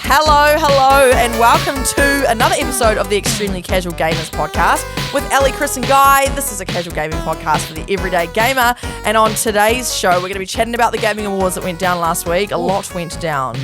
Hello, and welcome to another episode of the Extremely Casual Gamers podcast with Ellie, Chris, and Guy. This is a casual gaming podcast for the everyday gamer, and on today's show, we're going to be chatting about the gaming awards that went down last week. A lot went down.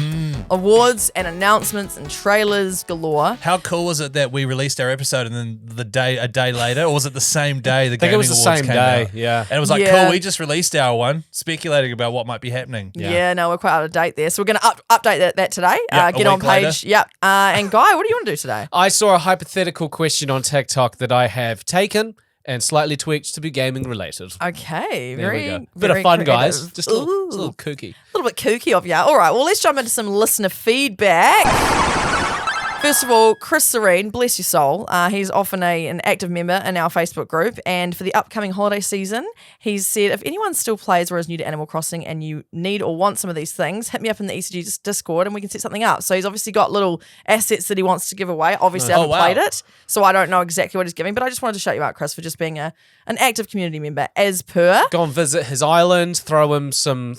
Awards and announcements and trailers galore. How cool was it that we released our episode and then a day later, or was it the same day the gaming awards came out? Yeah. And it was like, cool, we just released our one, speculating about what might be happening. Yeah, no, we're quite out of date there. So we're going to update that today. Get on page. Later. Yep. And Guy, what do you want to do today? I saw a hypothetical question on TikTok that I have taken and slightly tweaked to be gaming related. Okay, There we go. Bit very of fun, creative. guys. Just a little kooky. A little bit kooky of you. All right, well, let's jump into some listener feedback. First of all, Chris Serene, bless your soul. He's often an active member in our Facebook group, and for the upcoming holiday season, he's said, if anyone still plays or is new to Animal Crossing and you need or want some of these things, hit me up in the ECG Discord and we can set something up. So he's obviously got little assets that he wants to give away. Obviously, I haven't played it, so I don't know exactly what he's giving, but I just wanted to shout you out, Chris, for just being an active community member as per. Go and visit his island, throw him some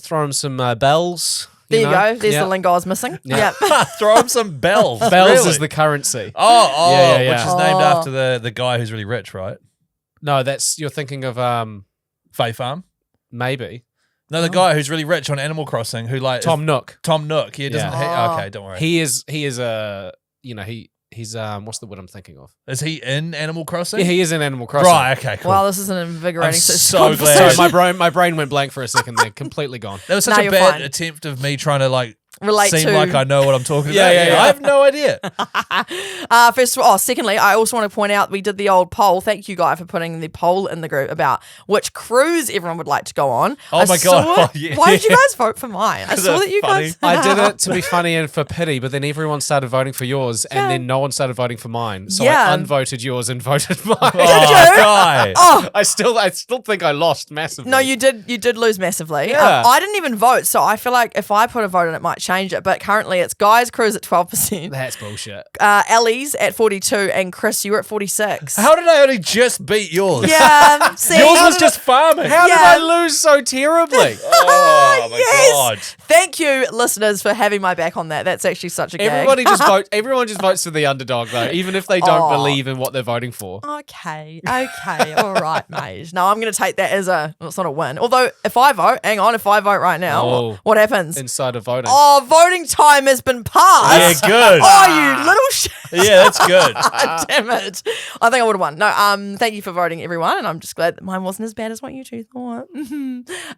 bells. There you go. There's the lingo I was missing. Yeah. Throw him some bells. Bells Really? is the currency. Yeah. Yeah. Which is named after the guy who's really rich, right? No, you're thinking of Fae Farm? maybe No, the guy who's really rich on Animal Crossing who like Tom Nook. Tom Nook. He doesn't. Yeah. Okay, don't worry. He is he's what's the word I'm thinking of? Is he in Animal Crossing? Yeah, he is in Animal Crossing. Right. Okay. Cool. Wow, this is an invigorating I'm so conversation. glad. Sorry, my brain went blank for a second there, completely gone. That was such No, a you're bad fine. attempt of me trying to like Relate seem to. like I know what I'm talking Yeah, about. yeah. I have no idea. Secondly, I also want to point out we did the old poll. Thank you, Guy, for putting the poll in the group about which cruise everyone would like to go on. Oh my God. Oh, yeah. Why did you guys vote for mine? I saw that you funny? guys. I did it to be funny and for pity, but then everyone started voting for yours, and then no one started voting for mine. So Yeah. I unvoted yours and voted mine. Oh, guy. Oh, I still think I lost massively. no, you did lose massively. Yeah. I didn't even vote, so I feel like if I put a vote in, it might change it. But currently, it's Guy's cruise at 12%, That's bullshit. Ellie's at 42, and Chris, you were at 46. How did I only just beat yours? Yeah, see, Yours was just farming. How did Yeah. I lose so terribly? Oh my Yes. God. Thank you, listeners, for having my back on that. That's actually such a gag. Everyone just votes for the underdog though, even if they don't believe in what they're voting for. Okay, all right, mate. No, I'm going to take that as it's not a win. Although, if I vote right now, Oh. what happens? Insider voting. Oh, voting time has been passed. Yeah, good. Oh, you little shit. Yeah, that's good. Damn it. I think I would have won. No, thank you for voting, everyone, and I'm just glad that mine wasn't as bad as what you two thought.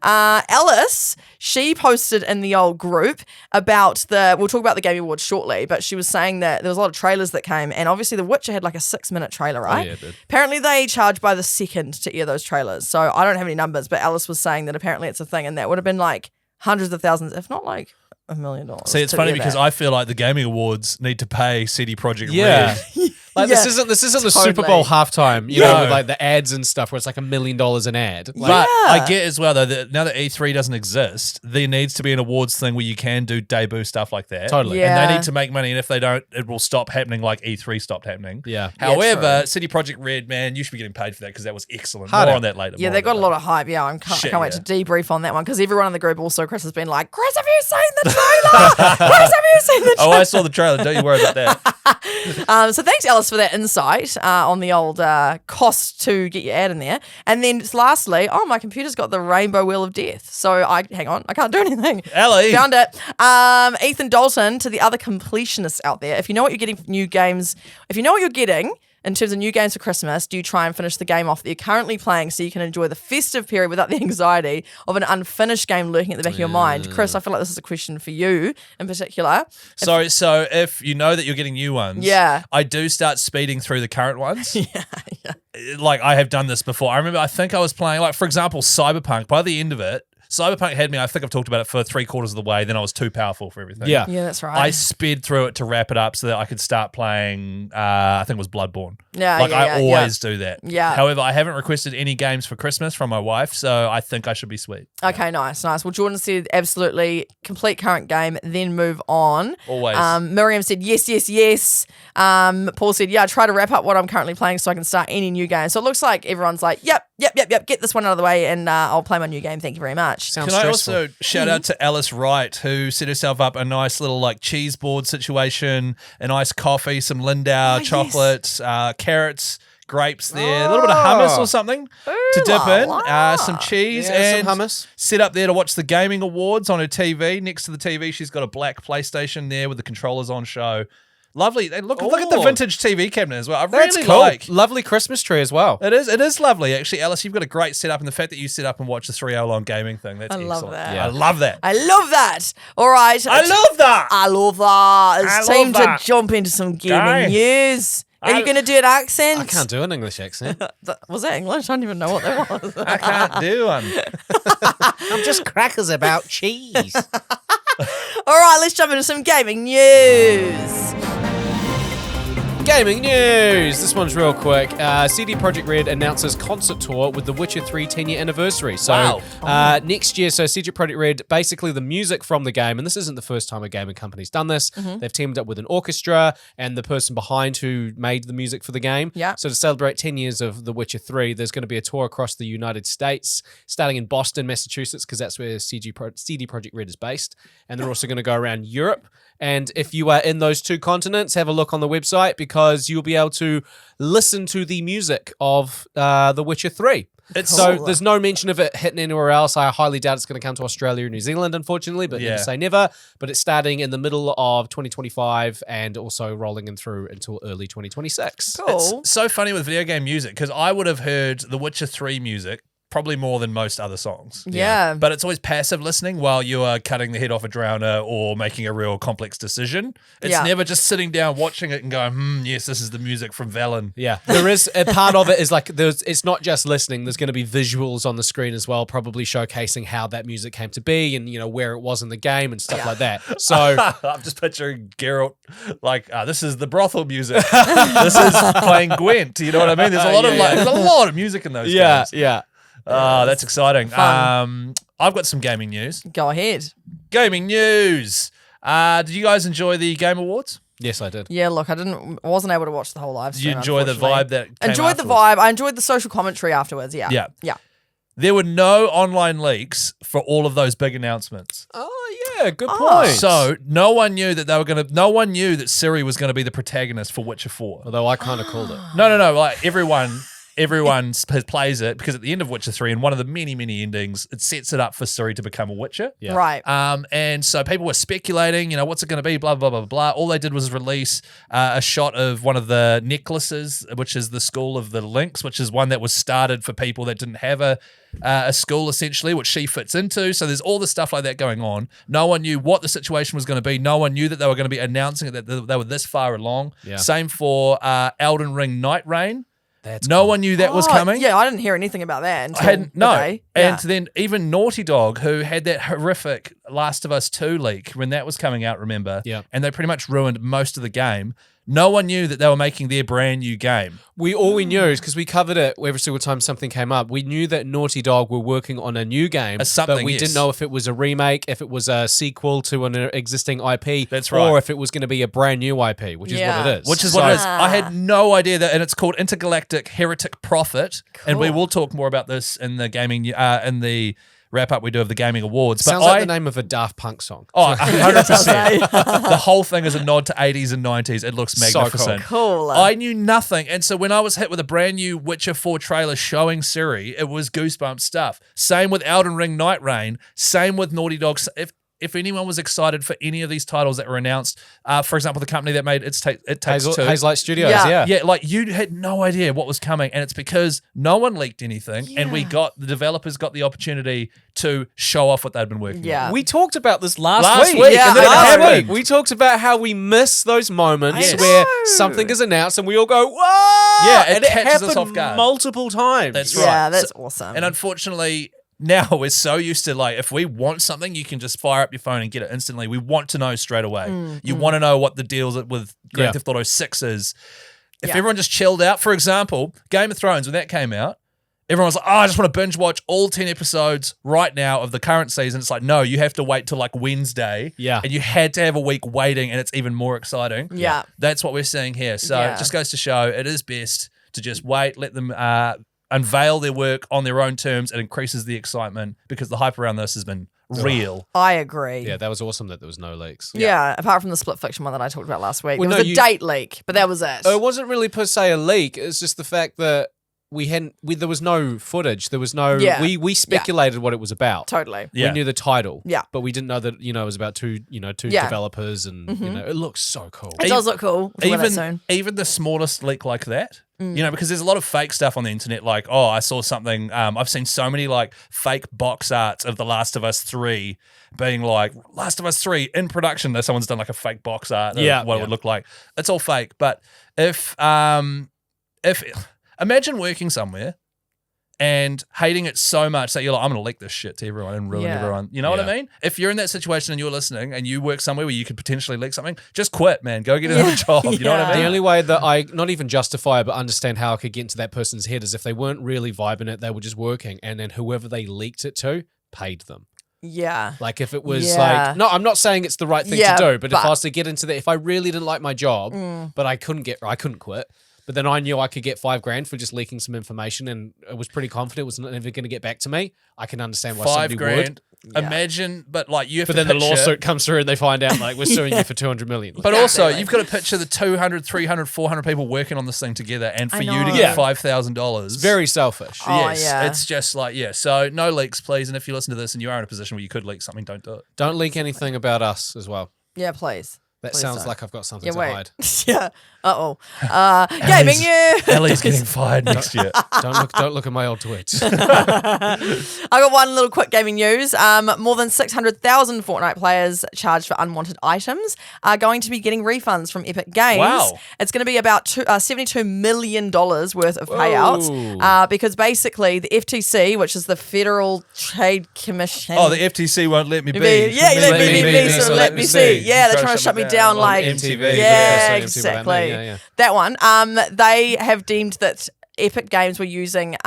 Alice, she posted in the old group about we'll talk about the Game Awards shortly, but she was saying that there was a lot of trailers that came, and obviously The Witcher had like a 6-minute trailer, right? yeah, it did. Apparently they charge by the second to air those trailers, so I don't have any numbers, but Alice was saying that apparently it's a thing, and that would have been like hundreds of thousands, if not like $1 million. See, it's to funny air because that. I feel like the gaming awards need to pay CD Projekt Yeah. Red. Like Yeah, this isn't the Super totally. Bowl halftime, you Yeah. know, with like the ads and stuff where it's like $1 million an ad. Like, But Yeah. I get as well though that now that E3 doesn't exist, there needs to be an awards thing where you can do debut stuff like that. Totally. Yeah. And they need to make money, and if they don't, it will stop happening like E3 stopped happening. Yeah. However, true. CD Projekt Red, man, you should be getting paid for that because that was excellent. Harder. More on that later. Yeah, they got a lot of hype. Yeah, I Shit, can't wait yeah. to debrief on that one because everyone in the group also, Chris has been like, Chris, have you seen the trailer? Chris, have you seen the Oh, I saw the trailer. Don't you worry about that. trailer? So thanks, Alice, for that insight on the old cost to get your ad in there. And then lastly, my computer's got the rainbow wheel of death. So hang on, I can't do anything. Ellie. Found it. Ethan Dalton, to the other completionists out there, if you know what you're getting for new games, if you know what you're getting in terms of new games for Christmas, do you try and finish the game off that you're currently playing so you can enjoy the festive period without the anxiety of an unfinished game lurking at the back of your mind? Chris, I feel like this is a question for you in particular. So if you know that you're getting new ones, Yeah. I do start speeding through the current ones. Yeah. Like I have done this before. I think I was playing, like for example, Cyberpunk. By the end of it, Cyberpunk had me, I think I've talked about it for 3/4 of the way, then I was too powerful for everything. Yeah. Yeah, that's right. I sped through it to wrap it up so that I could start playing, I think it was Bloodborne. Yeah, Like yeah, I yeah, always do that. Yeah. However, I haven't requested any games for Christmas from my wife, so I think I should be sweet. Okay, nice. Well, Jordan said absolutely complete current game, then move on. Always. Miriam said yes. Paul said, yeah, I try to wrap up what I'm currently playing so I can start any new game. So it looks like everyone's like, yep, get this one out of the way and I'll play my new game. Thank you very much. much. Sounds Can I stressful. also shout out to Alice Wright, who set herself up a nice little like cheese board situation, an iced coffee, some Lindau chocolates, carrots, grapes there, a little bit of hummus or something to dip in, some cheese, Yeah, and some hummus. sit up there to watch the gaming awards on her TV. Next to the TV, she's got a black PlayStation there with the controllers on show. Lovely. And look at the vintage TV cabinet as well. I That's really cool. like. Lovely Christmas tree as well. It is lovely, actually, Alice. You've got a great setup, and the fact that you sit up and watch the 3-hour-long gaming thing, that's excellent. love that. Yeah. I love that. I love that. All right. I love that. I love that. It's I time love that. to jump into some gaming Guys. news. Are you going to do an accent? I can't do an English accent. Was that English? I don't even know what that was. I can't do one. I'm just crackers about cheese. All right, let's jump into some gaming news. Gaming news. This one's real quick. CD Projekt Red announces concert tour with The Witcher 3 10-year anniversary. So next year, so CD Projekt Red, basically the music from the game, and this isn't the first time a gaming company's done this. They've teamed up with an orchestra and the person behind who made the music for the game. Yeah. So to celebrate 10 years of The Witcher 3, there's going to be a tour across the United States, starting in Boston, Massachusetts, because that's where CD Projekt Red is based. And they're also going to go around Europe. And if you are in those two continents, have a look on the website because you'll be able to listen to the music of The Witcher 3. So there's no mention of it hitting anywhere else. I highly doubt it's going to come to Australia or New Zealand, unfortunately, but never say never. But it's starting in the middle of 2025 and also rolling in through until early 2026. Cool. It's so funny with video game music because I would have heard The Witcher 3 music probably more than most other songs. Yeah. But it's always passive listening while you are cutting the head off a drowner or making a real complex decision. It's never just sitting down watching it and going, yes, this is the music from Velen. Yeah, there is a part of it is like it's not just listening. There's going to be visuals on the screen as well, probably showcasing how that music came to be and where it was in the game and stuff like that. So I'm just picturing Geralt like, this is the brothel music. This is playing Gwent. You know what I mean? There's a lot of there's a lot of music in those games. yeah. That's exciting. Fun. I've got some gaming news. Go ahead. Gaming news. Did you guys enjoy the Game Awards? Yes, I did. Yeah, look, I wasn't able to watch the whole live Did stream. you enjoy the unfortunately. vibe that came Enjoyed the afterwards? vibe. I enjoyed the social commentary afterwards. Yeah. Yeah. There were no online leaks for all of those big announcements. Oh yeah, good point. So no one knew that no one knew that Ciri was gonna be the protagonist for Witcher 4. Although I kind of called it. No. Like everyone plays it because at the end of Witcher 3 and one of the many, many endings, it sets it up for Ciri to become a Witcher. Yeah. Right. And so people were speculating, what's it going to be, blah, blah, blah, blah. All they did was release a shot of one of the necklaces, which is the School of the Lynx, which is one that was started for people that didn't have a school, essentially, which she fits into. So there's all the stuff like that going on. No one knew what the situation was going to be. No one knew that they were going to be announcing it, that they were this far along. Yeah. Same for Elden Ring Night Rain. That's No cool. one knew that was coming. Yeah, I didn't hear anything about that until I hadn't, no. today. And Yeah. then even Naughty Dog, who had that horrific Last of Us 2 leak when that was coming out, remember? Yeah. And they pretty much ruined most of the game. No one knew that they were making their brand new game. All we knew is because we covered it every single time something came up. We knew that Naughty Dog were working on a new game, something, but we yes. didn't know if it was a remake, if it was a sequel to an existing IP, That's right. or if it was going to be a brand new IP, which is what it is. Which is what it is. I had no idea that, and it's called Intergalactic Heretic Prophet, and we Cool. will talk more about this in the gaming, in the wrap up we do of the gaming awards. Sounds but like the name of a Daft Punk song. Oh, 100%. Okay. The whole thing is a nod to 80s and 90s. It looks So magnificent. Cool. I knew nothing. And so when I was hit with a brand new Witcher 4 trailer showing Ciri, it was goosebump stuff. Same with Elden Ring Night Rain. Same with Naughty Dog. If anyone was excited for any of these titles that were announced, for example, the company that made It Takes Two. Hazelight Studios, Yeah. Yeah, like you had no idea what was coming, and it's because no one leaked anything, and the developers got the opportunity to show off what they'd been working on. Yeah. We talked about this last week. Yeah, and then it last happened. We talked about how we miss those moments Yes. where know. something is announced and we all go, whoa! Yeah, it and it catches us happened off guard. multiple times. That's right. Yeah, that's So- awesome. And unfortunately, now we're so used to if we want something, you can just fire up your phone and get it instantly. We want to know straight away. You want to know what the deals with Grand Yeah. Theft Auto 6 is. If Yeah. everyone just chilled out, for example, Game of Thrones, when that came out, everyone was like, I just want to binge watch all 10 episodes right now of the current season. It's like, no, you have to wait till Wednesday. Yeah. And you had to have a week waiting, and it's even more exciting. Yeah. That's what we're seeing here. So Yeah. it just goes to show it is best to just wait, let them unveil their work on their own terms, it increases the excitement because the hype around this has been real. I agree. Yeah, that was awesome that there was no leaks. Yeah, apart from the split fiction one that I talked about last week. Well, there was a date leak, but that was it. It wasn't really per se a leak. It's just the fact that there was no footage. There was no. Yeah. We speculated what it was about. Totally. Yeah. We knew the title. Yeah. But we didn't know that it was about two Yeah. developers, and it looks so cool. It does look cool. We'll talk about that soon. Even the smallest leak like that, because there's a lot of fake stuff on the internet. Like, oh, I saw something. I've seen so many like fake box arts of The Last of Us 3 being like Last of Us 3 in production. That someone's done like a fake box art of what it would look like. It's all fake. But if imagine working somewhere and hating it so much that you're like, I'm going to leak this shit to everyone and ruin everyone. You know what I mean? If you're in that situation and you're listening and you work somewhere where you could potentially leak something, just quit, man. Go get another job. You know what I mean? The only way that I not even justify it, but understand how I could get into that person's head is if they weren't really vibing it, they were just working, and then whoever they leaked it to paid them. Yeah. Like if it was like, no, I'm not saying it's the right thing to do, but if I was to get into that, if I really didn't like my job, but I couldn't quit. But then I knew I could get $5,000 for just leaking some information, and I was pretty confident it was never going to get back to me. I can understand why somebody would. Imagine, but like you have But to then the picture, lawsuit comes through and they find out like we're suing you for $200 million. But also you've got to picture the 200, 300, 400 people working on this thing together, and for you to get $5,000. It's very selfish. It's just like, so no leaks, please. And if you listen to this and you are in a position where you could leak something, don't do it. Don't leak anything about us as well. Yeah, please. That Please sounds don't. like I've got something to hide. Yeah. Gaming news. Ellie's getting fired next year. Don't look at my old tweets. I got one little quick gaming news. More than 600,000 Fortnite players charged for unwanted items are going to be getting refunds from Epic Games. Wow. It's going to be about $72 million worth of payouts because basically the FTC, which is the Federal Trade Commission. Oh, the FTC won't let me be. Let me see. Yeah, they're trying to shut me down like MTV. Yeah, exactly. That one. They have deemed that Epic Games were using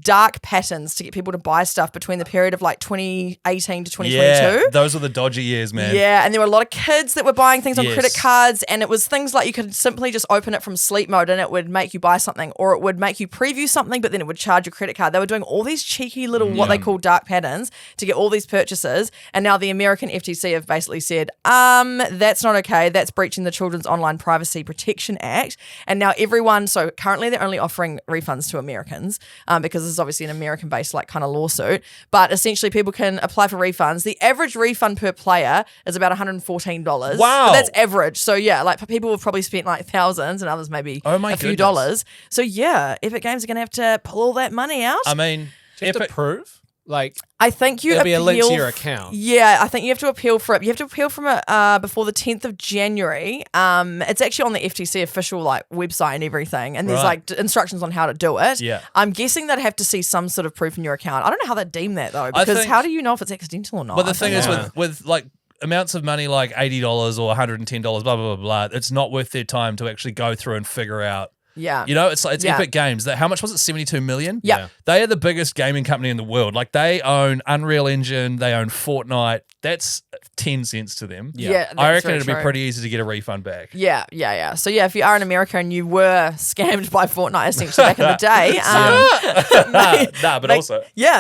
dark patterns to get people to buy stuff between the period of like 2018 to 2022. Yeah, those were the dodgy years, man. Yeah, and there were a lot of kids that were buying things on credit cards, and it was things like you could simply just open it from sleep mode and it would make you buy something, or it would make you preview something, but then it would charge your credit card. They were doing all these cheeky little what they call dark patterns to get all these purchases, and now the American FTC have basically said, that's not okay. That's breaching the Children's Online Privacy Protection Act, and now everyone, so currently they're only offering refunds to Americans because this is obviously an American-based like kind of lawsuit, but essentially people can apply for refunds. The average refund per player is about $114. Wow. But that's average. So yeah, like people have probably spent like thousands and others maybe a few dollars. So yeah, Epic Games are going to have to pull all that money out. I mean, Do you have to prove? Like, I think you there'll be a link to appeal your account. Yeah, I think you have to appeal for it. You have to appeal from it before the 10th of January. It's actually on the FTC official like website and everything, and there's like instructions on how to do it. Yeah. I'm guessing they'd have to see some sort of proof in your account. I don't know how they deem that though, because how do you know if it's accidental or not? But the thing is with like amounts of money like $80 or $110, blah, blah, blah, blah, it's not worth their time to actually go through and figure out. Yeah. You know, it's Epic Games. How much was it? 72 million? Yeah. They are the biggest gaming company in the world. Like they own Unreal Engine, they own Fortnite. That's 10 cents to them. Yeah. I reckon it'd be pretty easy to get a refund back. Yeah. So yeah, if you are in America and you were scammed by Fortnite essentially back in the day,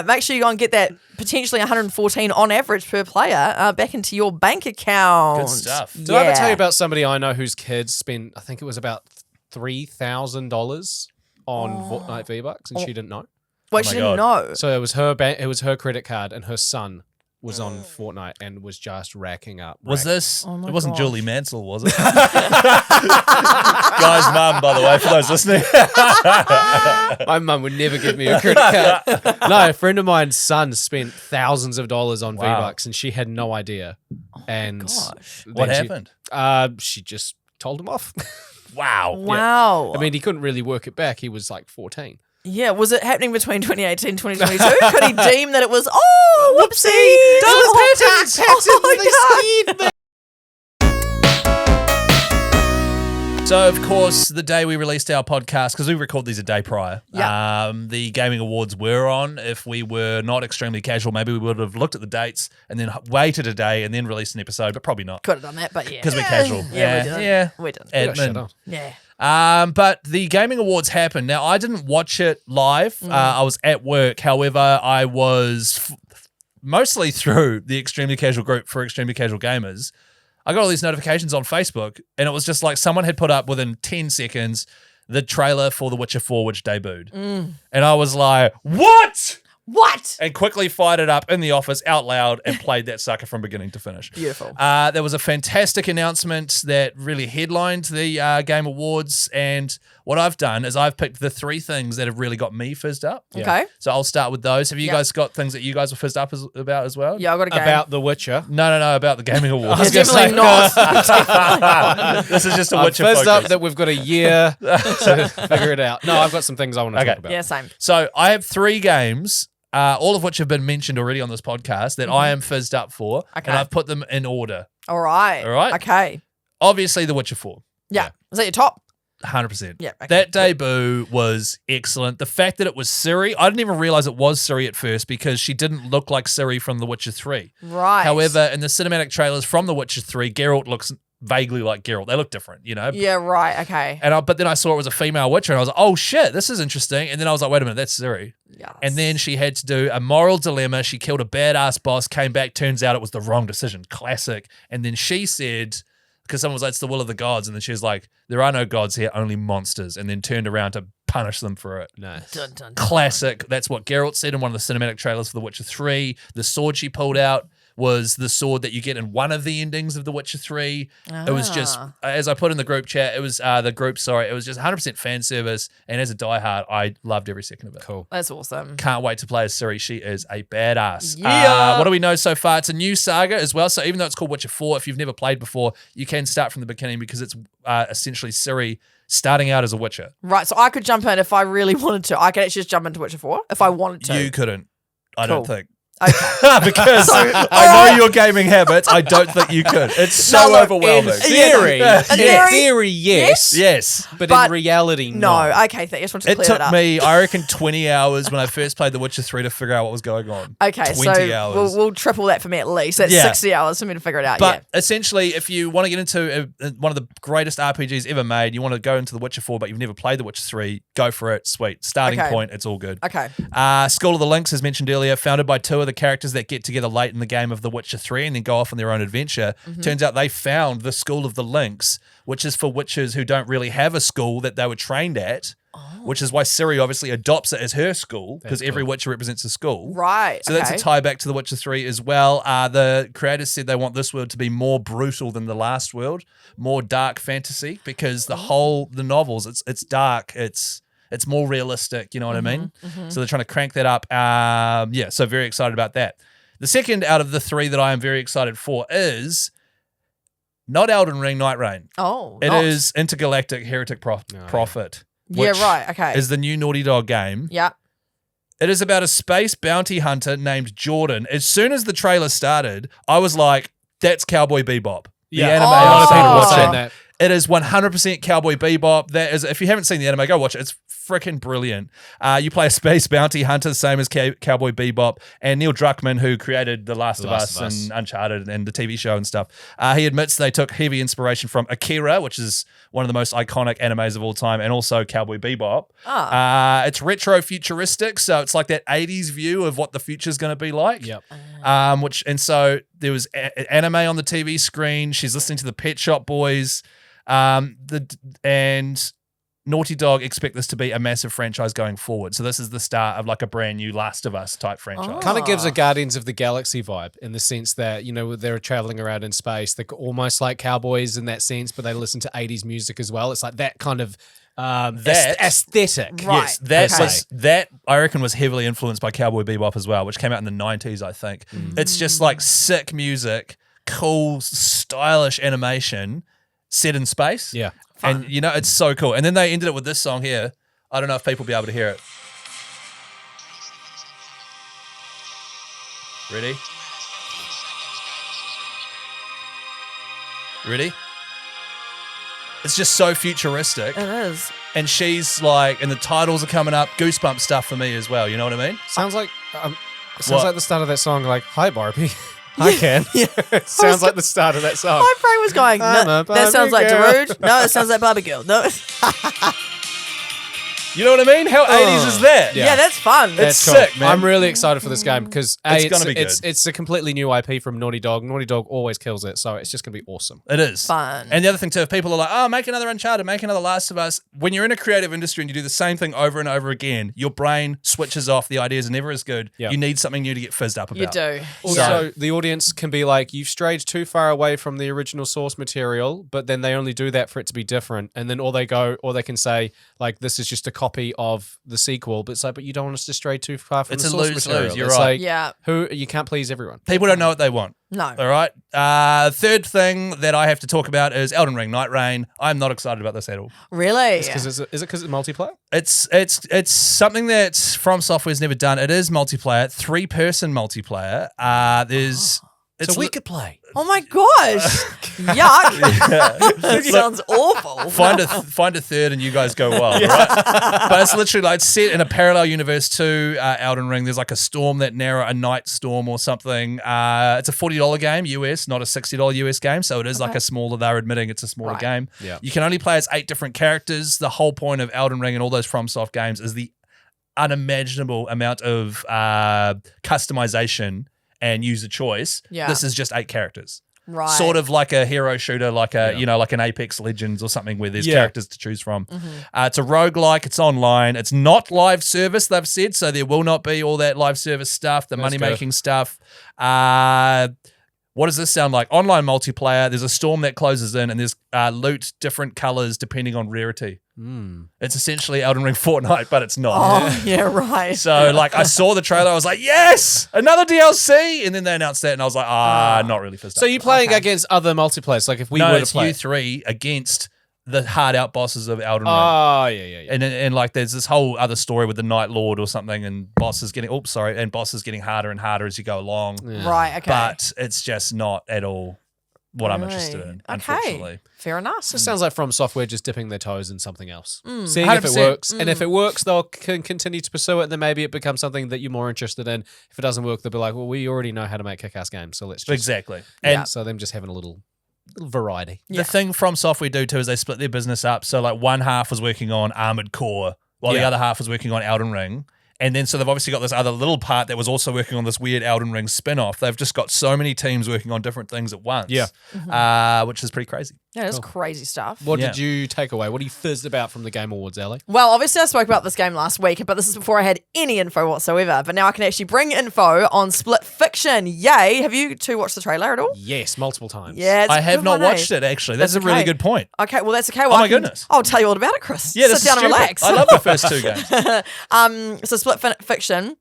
make sure you go and get that potentially 114 on average per player back into your bank account. Good stuff. Did I ever tell you about somebody I know whose kids spent, I think it was about $3,000 on Fortnite V-Bucks, and she didn't know. Well, she didn't know. So it was her credit card, and her son was on Fortnite and was just racking up. Was this? Oh it wasn't gosh. Julie Mansell, was it? Guy's mum, by the way, for those listening. My mum would never give me a credit card. No, a friend of mine's son spent thousands of dollars on V-Bucks, and she had no idea. And gosh. What happened? She just told him off. Wow. I mean, he couldn't really work it back. He was like 14. Yeah, was it happening between 2018 and 2022? Could he deem that it was, whoopsie, So, of course, the day we released our podcast, because we record these a day prior, Yeah. the gaming awards were on. If we were not extremely casual, maybe we would have looked at the dates and then waited a day and then released an episode, but probably not. Could have done that, but yeah. Because we're casual. Yeah, we didn't. Yeah. We didn't. We got shit Admin. on. Yeah. But the gaming awards happened. Now, I didn't watch it live. I was at work. However, I was mostly through the Extremely Casual group for Extremely Casual Gamers. I got all these notifications on Facebook, and it was just like someone had put up within 10 seconds the trailer for The Witcher 4, which debuted. And I was like, what? What? And quickly fired it up in the office out loud and played that sucker from beginning to finish. Beautiful. There was a fantastic announcement that really headlined the Game Awards. And what I've done is I've picked the 3 things that have really got me fizzed up. Okay. So I'll start with those. Have you guys got things that you guys were fizzed up about as well? Yeah, I got a game. About The Witcher. No, about the Gaming Awards. was gonna Definitely not. This is just a I'm Witcher fizzed up focus. that we've got a year to figure it out. No, I've got some things I want to Okay. talk about. Yeah, same. So I have 3 games, all of which have been mentioned already on this podcast that I am fizzed up for, Okay. and I've put them in order. All right. All right. Okay. Obviously, The Witcher 4. Yeah. Is that your top? 100%. Yeah, okay, That debut was excellent. The fact that it was Ciri, I didn't even realize it was Ciri at first because she didn't look like Ciri from The Witcher 3. Right. However, in the cinematic trailers from The Witcher 3, Geralt looks vaguely like Geralt. They look different, you know? Yeah, right. Okay. But then I saw it was a female Witcher and I was like, oh shit, this is interesting. And then I was like, wait a minute, that's Ciri. Yes. And then she had to do a moral dilemma. She killed a badass boss, came back, turns out it was the wrong decision. Classic. And then she said, because someone was like, it's the will of the gods. And then she was like, there are no gods here, only monsters. And then turned around to punish them for it. Nice. Dun, dun, dun. Classic. That's what Geralt said in one of the cinematic trailers for The Witcher 3. The sword she pulled out was the sword that you get in one of the endings of The Witcher 3. It was just, as I put in the group chat, it was it was just 100% fan service. And as a diehard, I loved every second of it. Cool. That's awesome. Can't wait to play as Ciri. She is a badass. Yeah. What do we know so far? It's a new saga as well. So even though it's called Witcher 4, if you've never played before, you can start from the beginning because it's essentially Ciri starting out as a Witcher. Right. So I could jump in if I really wanted to. I could actually just jump into Witcher 4 if I wanted to. You couldn't. I Cool. don't think. Okay. Because I know your gaming habits. I don't think you could. It's so No, look, overwhelming. In theory, In theory, theory, yes. Yes. But But in reality, No. no. Okay. I just wanted to It clear took that up. me, I reckon, 20 hours when I first played The Witcher 3 to figure out what was going on. Okay, 20 so hours. we'll triple that for me at least. That's Yeah. 60 hours for me to figure it out. But essentially, if you want to get into one of the greatest RPGs ever made, you want to go into The Witcher 4, but you've never played The Witcher 3, go for it. Sweet. Starting Okay. point, it's all good. yeah. Okay. School of the Lynx, as mentioned earlier, founded by 2 of the characters that get together late in the game of The Witcher 3 and then go off on their own adventure. Turns out they found the School of the Lynx, which is for witches who don't really have a school that they were trained at, which is why Ciri obviously adopts it as her school because every witcher represents a school. Right. So that's a tie back to The Witcher 3 as well. The creators said they want this world to be more brutal than the last world, more dark fantasy, because the novels, it's dark, it's more realistic, you know what I mean? So they're trying to crank that up. So very excited about that. The second out of the 3 that I am very excited for is not Elden Ring, Night Rain. Oh, It not. is Intergalactic Heretic Prophet. Yeah, which right. Okay. Is the new Naughty Dog game. Yeah. It is about a space bounty hunter named Jordan. As soon as the trailer started, I was like, that's Cowboy Bebop. The anime Oh. I've started People were watching. saying that. It is 100% Cowboy Bebop. That is, if you haven't seen the anime, go watch it. It's freaking brilliant. You play a space bounty hunter, same as Cowboy Bebop. And Neil Druckmann, who created The Last of Us and Uncharted and the TV show and stuff, he admits they took heavy inspiration from Akira, which is one of the most iconic animes of all time, and also Cowboy Bebop. It's retro futuristic, so it's like that 80s view of what the future's going to be like. Yep. So there was anime on the TV screen. She's listening to the Pet Shop Boys. And Naughty Dog expect this to be a massive franchise going forward. So this is the start of like a brand new Last of Us type franchise. Kind of gives a Guardians of the Galaxy vibe in the sense that, you know, they're traveling around in space. They're almost like cowboys in that sense, but they listen to 80s music as well. It's like that kind of aesthetic. Right. Yes, that I reckon was heavily influenced by Cowboy Bebop as well, which came out in the 90s, I think. It's just like sick music, cool, stylish animation set in space. Yeah. And, you know, it's so cool. And then they ended it with this song here. I don't know if people will be able to hear it. Ready? You ready? It's just so futuristic. It is. And she's like, and the titles are coming up, goosebump stuff for me as well. You know what I mean? Sounds like What? like the start of that song. Like, hi Barbie, hi Ken. Sounds like the start of that song. My brain was going, I'm no, a that sounds like Barbie girl. Darude. No, it sounds like Barbie Girl. No. You know what I mean? How 80s is that? Yeah, that's fun. It's Cool. sick, man. I'm really excited for this game because It's gonna be it's a completely new IP from Naughty Dog. Naughty Dog always kills it, so it's just gonna be awesome. It is Fun. And the other thing too, if people are like, "Oh, make another Uncharted, make another Last of Us," when you're in a creative industry and you do the same thing over and over again, your brain switches off. The ideas are never as good. Yeah. You need something new to get fizzed up about. You do. Also, the audience can be like, you've strayed too far away from the original source material, but then they only do that for it to be different. And then they can say, like, this is just a copy of the sequel, but it's like, but you don't want us to stray too far from It's the a source lose-lose, material. you're It's right. like, Yeah. you can't please everyone. People don't know what they want. No. All right. Third thing that I have to talk about is Elden Ring Night Rain. I'm not excited about this at all. Really? Is it because it's multiplayer? It's something that From Software's never done. It is multiplayer, 3-person multiplayer. It's So we could play. Oh my gosh. Yuck. That sounds awful. Find a third and you guys go wild, right? But it's literally like set in a parallel universe to Elden Ring. There's like a storm that a night storm or something. It's a $40 game US, not a $60 US game. So it is like a smaller, they're admitting it's a smaller Right. game. Yeah. You can only play as 8 different characters. The whole point of Elden Ring and all those FromSoft games is the unimaginable amount of customization and user choice. Yeah. This is just 8 characters. Right. Sort of like a hero shooter, like like an Apex Legends or something where there's characters to choose from. It's a roguelike, it's online, it's not live service, they've said, so there will not be all that live service stuff, the money-making stuff. What does this sound like? Online multiplayer, there's a storm that closes in and there's loot different colors depending on rarity. It's essentially Elden Ring Fortnite, but it's not. Oh, yeah, right. So, like, I saw the trailer, I was like, yes, another DLC. And then they announced that, and I was like, not really for stuff. So you're playing against other multiplayers, like if we no, were to it's play. you 3 against the hard out bosses of Elden Ring. Oh, yeah. And like, there's this whole other story with the Night Lord or something, and bosses getting harder and harder as you go along. Right, okay. But it's just not at all what I'm interested in, unfortunately. Okay. Fair enough. So it sounds like From Software just dipping their toes in something else. Seeing if it 100%. works. And if it works, they'll continue to pursue it. Then maybe it becomes something that you're more interested in. If it doesn't work, they'll be like, well, we already know how to make kick-ass games, so let's just... Exactly. And So them just having a little variety. the thing From Software do too is they split their business up. So like one half was working on Armored Core, while the other half was working on Elden Ring. And then so they've obviously got this other little part that was also working on this weird Elden Ring spin-off. They've just got so many teams working on different things at once. Which is pretty crazy. Yeah, it's crazy stuff. What did you take away? What are you fizzed about from the Game Awards, Ellie? Well, obviously I spoke about this game last week, but this is before I had any info whatsoever. But now I can actually bring info on Split Fiction. Yay. Have you two watched the trailer at all? Yes, multiple times. Yeah, it's I a have good not one, eh? watched it, actually. That's a really okay. good point. Okay, well, that's okay. Well, Oh my goodness. I'll tell you all about it, Chris. Yeah, this Sit down is and stupid. relax. I love the first 2 games. So Split Fiction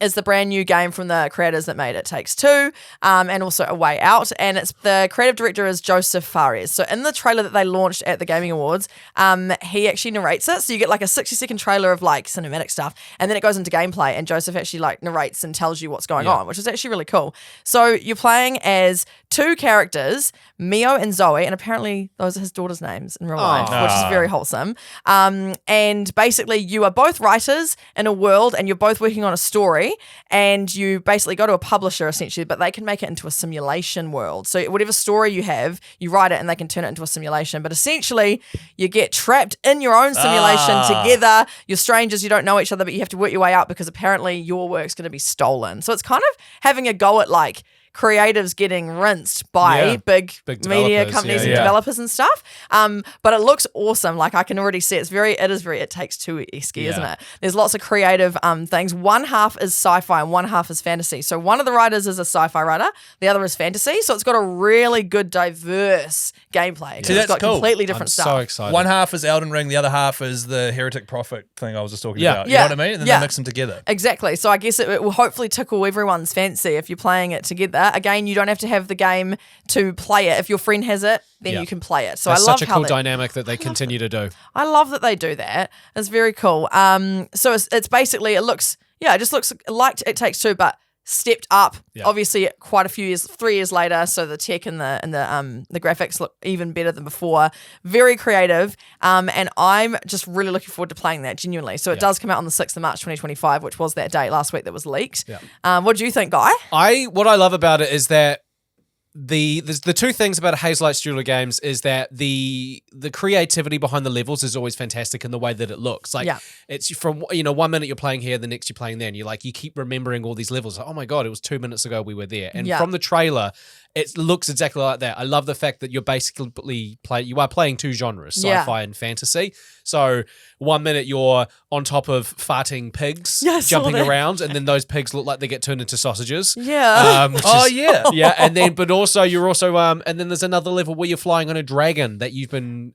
is the brand new game from the creators that made It Takes Two, and also A Way Out. And it's the creative director is Joseph Fares. So in the trailer that they launched at the Gaming Awards, he actually narrates it. So you get like a 60-second trailer of like cinematic stuff, and then it goes into gameplay, and Joseph actually like narrates and tells you what's going on, which is actually really cool. So you're playing as 2 characters, Mio and Zoe, and apparently those are his daughter's names in real life, which is very wholesome. And basically you are both writers in a world, and you're both working on a story, and you basically go to a publisher essentially, but they can make it into a simulation world. So whatever story you have, you write it and they can turn it into a simulation. But essentially you get trapped in your own simulation together. You're strangers, you don't know each other, but you have to work your way out because apparently your work's going to be stolen. So it's kind of having a go at like creatives getting rinsed by big media developers, companies and developers and stuff. But it looks awesome. Like I can already see it is very It Takes Two-esque, isn't it? There's lots of creative things. One half is sci-fi and one half is fantasy. So one of the writers is a sci-fi writer, the other is fantasy. So it's got a really good diverse gameplay. See, It's that's got cool. completely different I'm stuff. so excited. One half is Elden Ring, the other half is the Heretic Prophet thing I was just talking about. You Yeah. know what I mean? And then Yeah. they mix them together. Exactly. So I guess it will hopefully tickle everyone's fancy if you're playing it together. Again, you don't have to have the game to play it. If your friend has it, then you can play it. So That's I love such a how cool dynamic that they continue to do. I love that they do that. It's very cool. So it's basically it just looks like It Takes Two, but stepped up. Yeah. Obviously, quite a few years, 3 years later, so the tech and the graphics look even better than before. Very creative, and I'm just really looking forward to playing that genuinely. So it does come out on the 6th of March 2025, which was that date last week that was leaked. Yeah. What do you think, Guy? What I love about it is that the two things about Hazelight Studio games is that the creativity behind the levels is always fantastic in the way that it looks. Like it's from 1 minute you're playing here, the next you're playing there, and you keep remembering all these levels. Like, oh my god, it was 2 minutes ago we were there. And from the trailer, it looks exactly like that. I love the fact that you're basically playing two genres, sci-fi and fantasy. So 1 minute you're on top of farting pigs jumping around, and then those pigs look like they get turned into sausages. Yeah. But also you're also and then there's another level where you're flying on a dragon that you've been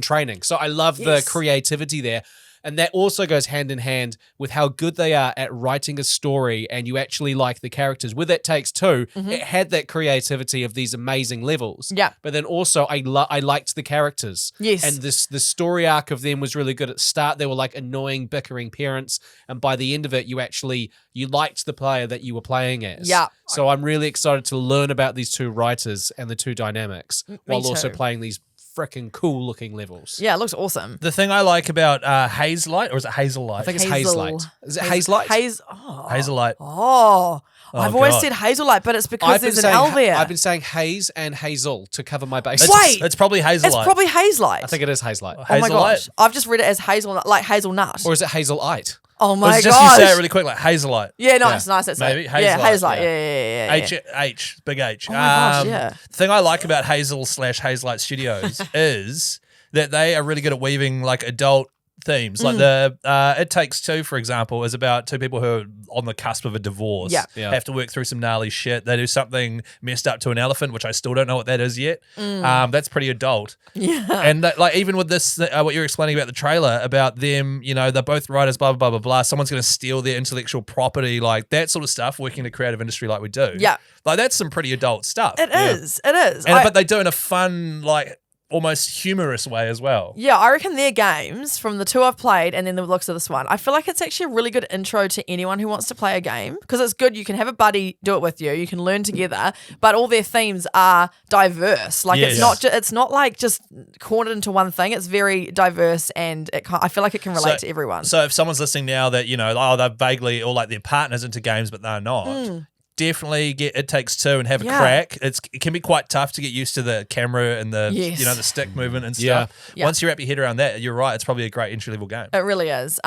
training. So I love the creativity there. And that also goes hand in hand with how good they are at writing a story, and you actually like the characters. With It Takes Two, it had that creativity of these amazing levels. Yeah. But then also I liked the characters. Yes. And the story arc of them was really good. At the start, they were like annoying, bickering parents. And by the end of it, you liked the player that you were playing as. Yeah. So I'm really excited to learn about these two writers and the two dynamics while also playing these freaking cool looking levels. Yeah, it looks awesome. The thing I like about Hazelight, or is it Hazelight? I think it's Hazelight. Is it Hazelight? Hazelight. Oh, I've always God. said Hazelight, but it's because there's an L there. I've been saying Haze and Hazel to cover my bases. Wait! It's probably Hazelight. It's probably Hazelight. I think it is Hazelight. Oh my gosh. I've just read it as hazelnut, like hazelnut. Or is it Hazelite? Oh my gosh. Just you say it really quick, like Hazelight. Yeah, nice. That's Maybe it. Hazelight. Yeah, Hazelight. Yeah. H, big H. Oh my gosh, yeah. The thing I like about Hazelight Studios is that they are really good at weaving like adult themes. Like It Takes Two, for example, is about two people who are on the cusp of a divorce. Yeah. Have to work through some gnarly shit. They do something messed up to an elephant, which I still don't know what that is yet. That's pretty adult. Yeah. And that, like, even with this, what you're explaining about the trailer, about them, they're both writers, blah, blah, blah, blah, blah. Someone's going to steal their intellectual property, like that sort of stuff, working in the creative industry like we do. Yeah. Like, that's some pretty adult stuff. It is. But they do it in a fun, like, almost humorous way as well. Yeah, I reckon their games, from the two I've played and then the looks of this one, I feel like it's actually a really good intro to anyone who wants to play a game, because it's good. You can have a buddy do it with you. You can learn together, but all their themes are diverse. Like it's not like just cornered into one thing. It's very diverse, and I feel like it can relate to everyone. So if someone's listening now that, they're vaguely, or like their partner's into games but they're not, definitely get It Takes Two and have a crack. It can be quite tough to get used to the camera and the the stick movement and stuff. Yeah. Once you wrap your head around that, you're right. It's probably a great entry level game. It really is.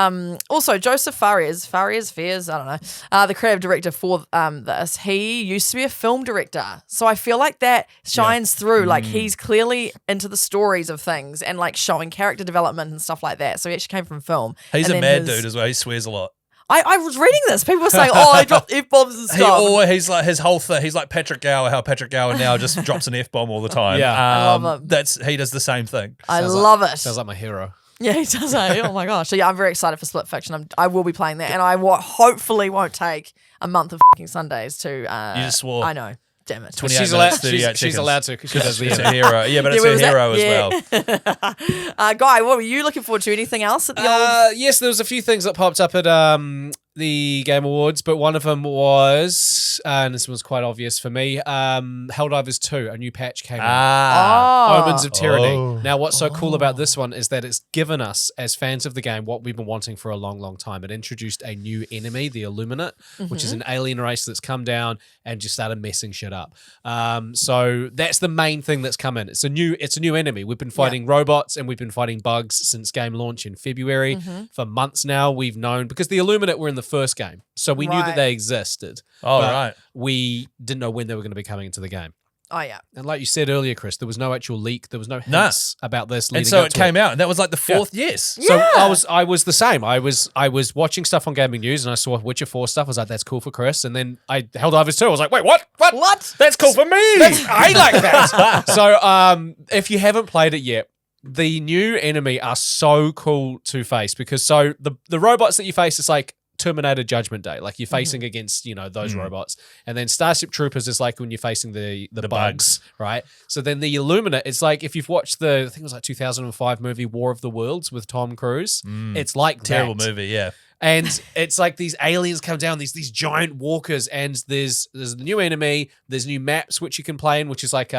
Also, Joseph Fares, I don't know, the creative director for this, he used to be a film director. So I feel like that shines through. Like, he's clearly into the stories of things and like showing character development and stuff like that. So he actually came from film. He's a mad dude as well. He swears a lot. I was reading this. People were saying, "Oh, I dropped f-bombs and stuff." He's like his whole thing. He's like Patrick Gower. How Patrick Gower now just drops an f-bomb all the time. Yeah, I love him. He does the same thing. I love it. Sounds like my hero. Yeah, he does. Oh my gosh. So yeah, I'm very excited for Split Fiction. I will be playing that, and I hopefully won't take a month of fucking Sundays to. You just swore. I know. Damn it. She's allowed to because she does the it's a hero. Yeah, but it's her hero as well. Guy, what were you looking forward to? Anything else at the old? Yes, there was a few things that popped up at the Game Awards, but one of them was, and this was quite obvious for me, Helldivers 2, a new patch came out. Omens of Tyranny. Now, what's so cool about this one is that it's given us, as fans of the game, what we've been wanting for a long, long time. It introduced a new enemy, the Illuminate, which is an alien race that's come down and just started messing shit up. So that's the main thing that's come in. It's a new enemy. We've been fighting robots and we've been fighting bugs since game launch in February. For months now, we've known, because the Illuminate were in the first game, so we knew that they existed. We didn't know when they were going to be coming into the game. Oh yeah. And like you said earlier, Chris, there was no actual leak. There was no hints about this. And so it came out, and that was like the fourth yes. So I was the same. I was watching stuff on Gaming News, and I saw Witcher 4 stuff. I was like, that's cool for Chris. And then Helldivers 2. I was like, wait, what? That's cool for me. I like that. So if you haven't played it yet, the new enemy are so cool to face, because the robots that you face is like Terminator Judgment Day, like you're facing against, those robots. And then Starship Troopers is like when you're facing the bugs, right? So then the Illuminate, it's like if you've watched I think it was like 2005 movie War of the Worlds with Tom Cruise, it's like Terrible that. movie, yeah. And it's like these aliens come down, these giant walkers, and there's the new enemy, there's new maps which you can play in, which is like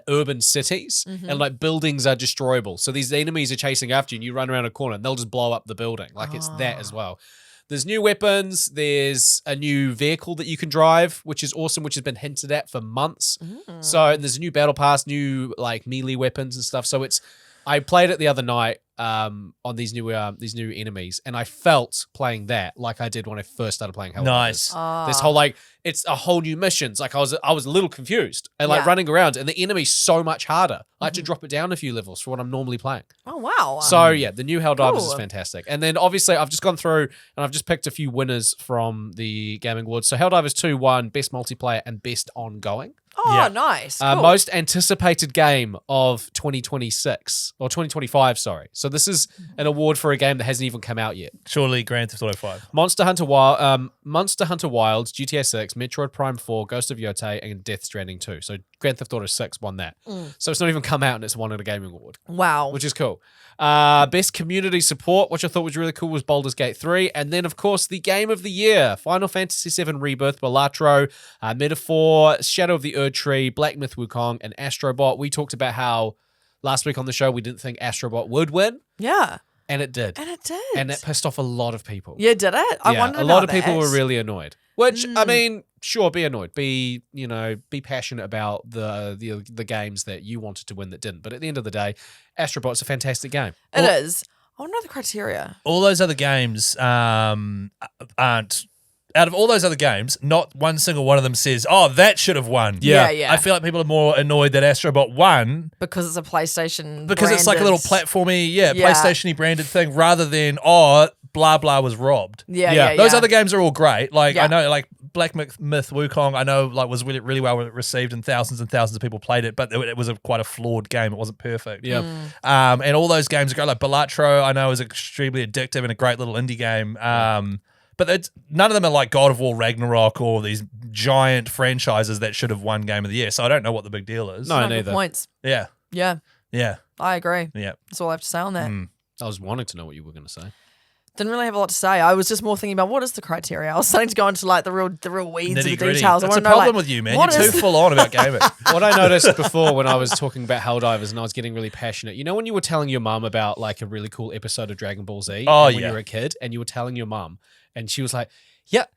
urban cities, and like buildings are destroyable. So these enemies are chasing after you and you run around a corner and they'll just blow up the building. Like it's that as well. There's new weapons. There's a new vehicle that you can drive, which is awesome, which has been hinted at for months. So there's a new battle pass, new like melee weapons and stuff. So I played it the other night on these new enemies, and I felt playing that like I did when I first started playing Helldivers. Nice. This whole it's a whole new missions. Like I was a little confused and like Yeah. running around, and the enemy's so much harder. I had to drop it down a few levels for what I'm normally playing. Oh, wow. So yeah, the new Helldivers is Cool. fantastic. And then obviously I've just gone through and I've just picked a few winners from the Gaming Awards. So Helldivers 2 won Best Multiplayer and Best Ongoing. Oh, Yeah. nice. Cool. Most anticipated game of 2026 or 2025, sorry. So this is an award for a game that hasn't even come out yet. Surely Grand Theft Auto 5. Monster Hunter Wilds, GTA 6, Metroid Prime 4, Ghost of Yotei, and Death Stranding 2. So Grand Theft Auto 6 won that. So it's not even come out and it's won at a gaming award, Wow. which is cool. Best community support, which I thought was really cool, was Baldur's Gate 3. And then, of course, the game of the year, Final Fantasy VII Rebirth, Balatro, Metaphor, Shadow of the Erd Tree, Black Myth Wukong, and Astrobot. We talked about how last week on the show we didn't think Astrobot would win, Yeah. and it did. And it did. And that pissed off a lot of people. Yeah, did it? I Yeah, wondered a lot about of people that. were really annoyed. Which I mean, sure, be annoyed, be passionate about the games that you wanted to win that didn't. But at the end of the day, Astrobot's a fantastic game. It is. I wonder the criteria. All those other games aren't. Out of all those other games, not one single one of them says, "Oh, that should have won." Yeah, yeah. I feel like people are more annoyed that Astrobot won Because it's a PlayStation because it's like a little branded- platformy, Yeah. PlayStation-y branded thing, rather than blah blah was robbed. Yeah, Yeah. yeah, Those yeah. other games are all great. Like Yeah. I know, like Black Myth Wukong, I know like was really, really well received and thousands of people played it, but it was quite a flawed game. It wasn't perfect. Yeah. And all those games are great. Like Balatro, I know is extremely addictive and a great little indie game. But none of them are like God of War Ragnarok or these giant franchises that should have won Game of the Year. So I don't know what the big deal is. No, Good neither. points. Yeah. Yeah, Yeah. I agree. Yeah. That's all I have to say on that. I was wanting to know what you were going to say. Didn't really have a lot to say. I was just more thinking about what is the criteria. I was starting to go into like the real weeds of the Nitty-gritty. details. I That's want a to know, problem like, with you, man. what You're is- too full on about gaming. What I noticed before when I was talking about Helldivers and I was getting really passionate, you know when you were telling your mum about like a really cool episode of Dragon Ball Z Oh, when yeah. you were a kid and you were telling your mum and she was like, yep.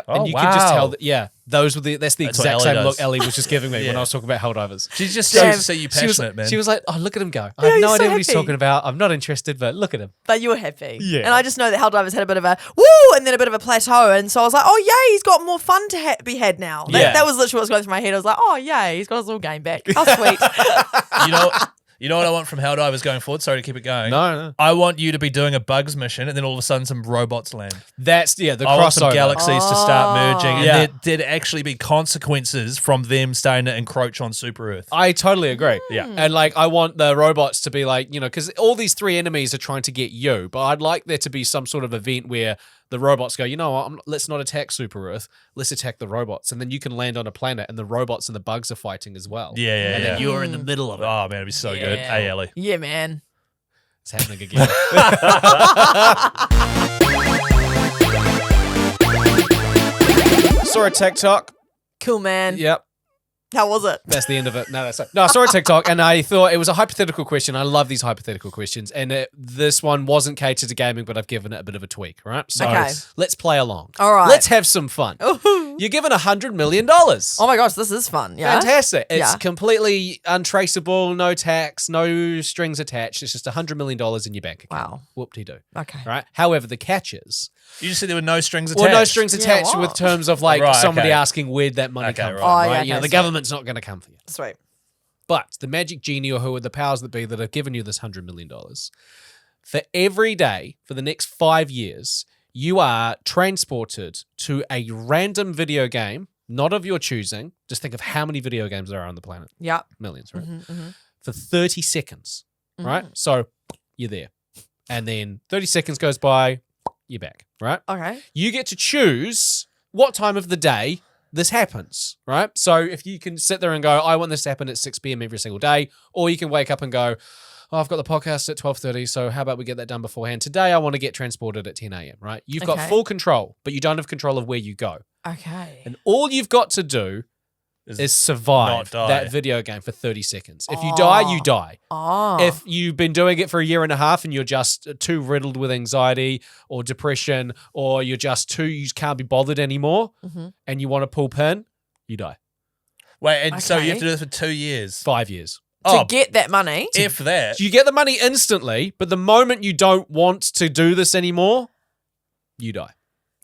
Oh, and you could just tell wow. that, that's the That's what exact Ellie same does. look Ellie was just giving me when Yeah. I was talking about Helldivers. She's just Damn. so to see you She was, passionate, man. she was like, oh, look at him go. I Yeah, have no he's so idea what he's happy. talking about. I'm not interested, but look at him. But you were happy. Yeah. And I just know that Helldivers had a bit of a woo and then a bit of a plateau. And so I was like, oh, yay, he's got more fun to be had now. Yeah. That was literally what was going through my head. I was like, oh, yay, he's got his little game back. How sweet. You know what I want from Helldivers going forward? Sorry to keep it going. No. I want you to be doing a bugs mission and then all of a sudden some robots land. That's, the I want some crossover. galaxies to start merging and Yeah. there'd actually be consequences from them starting to encroach on Super Earth. I totally agree. Yeah. And like, I want the robots to be like, because all these three enemies are trying to get you, but I'd like there to be some sort of event where the robots go, you know what, let's not attack Super Earth, let's attack the robots. And then you can land on a planet and the robots and the bugs are fighting as well. Yeah, yeah, And yeah. then you're in the middle of it. Oh, man, it'd be so good. Hey, Ellie. Yeah, man. It's happening again. Saw a TikTok. Cool, man. Yep. How was it? That's the end of it. No, I saw a TikTok and I thought it was a hypothetical question. I love these hypothetical questions. And this one wasn't catered to gaming, but I've given it a bit of a tweak, right? So Okay. let's play along. All right. Let's have some fun. Ooh. You're given $100 million. Oh my gosh, this is fun. Yeah. Fantastic. It's Yeah. completely untraceable, no tax, no strings attached. It's just $100 million in your bank account. Wow. Whoop-de-doo. Okay. Right? However, the catch is, You just said there were no strings attached. well, no strings Yeah, attached what? with terms of like Right, somebody okay. asking where'd that money Okay, come right. from. Oh, yeah, right? okay, The sweet. government's not going to come for you. Sweet. But the magic genie or who are the powers that be that have given you this $100 million, for every day for the next 5 years, you are transported to a random video game, not of your choosing. Just think of how many video games there are on the planet. Yep. Millions, right? Mm-hmm. For 30 seconds, right? So you're there. And then 30 seconds goes by, you're back, right? Okay. You get to choose what time of the day this happens, right? So if you can sit there and go, I want this to happen at 6 p.m. every single day, or you can wake up and go, oh, I've got the podcast at 12:30, so how about we get that done beforehand? Today, I want to get transported at 10 a.m., right? You've got full control, but you don't have control of where you go. Okay. And all you've got to do is survive that video game for 30 seconds. If you die, you die. If you've been doing it for a year and a half and you're just too riddled with anxiety or depression, or you can't be bothered anymore, and you want to pull pin, you die. Wait, and so you have to do this for 2 years? 5 years. To get that money? If that. You get the money instantly, but the moment you don't want to do this anymore, you die.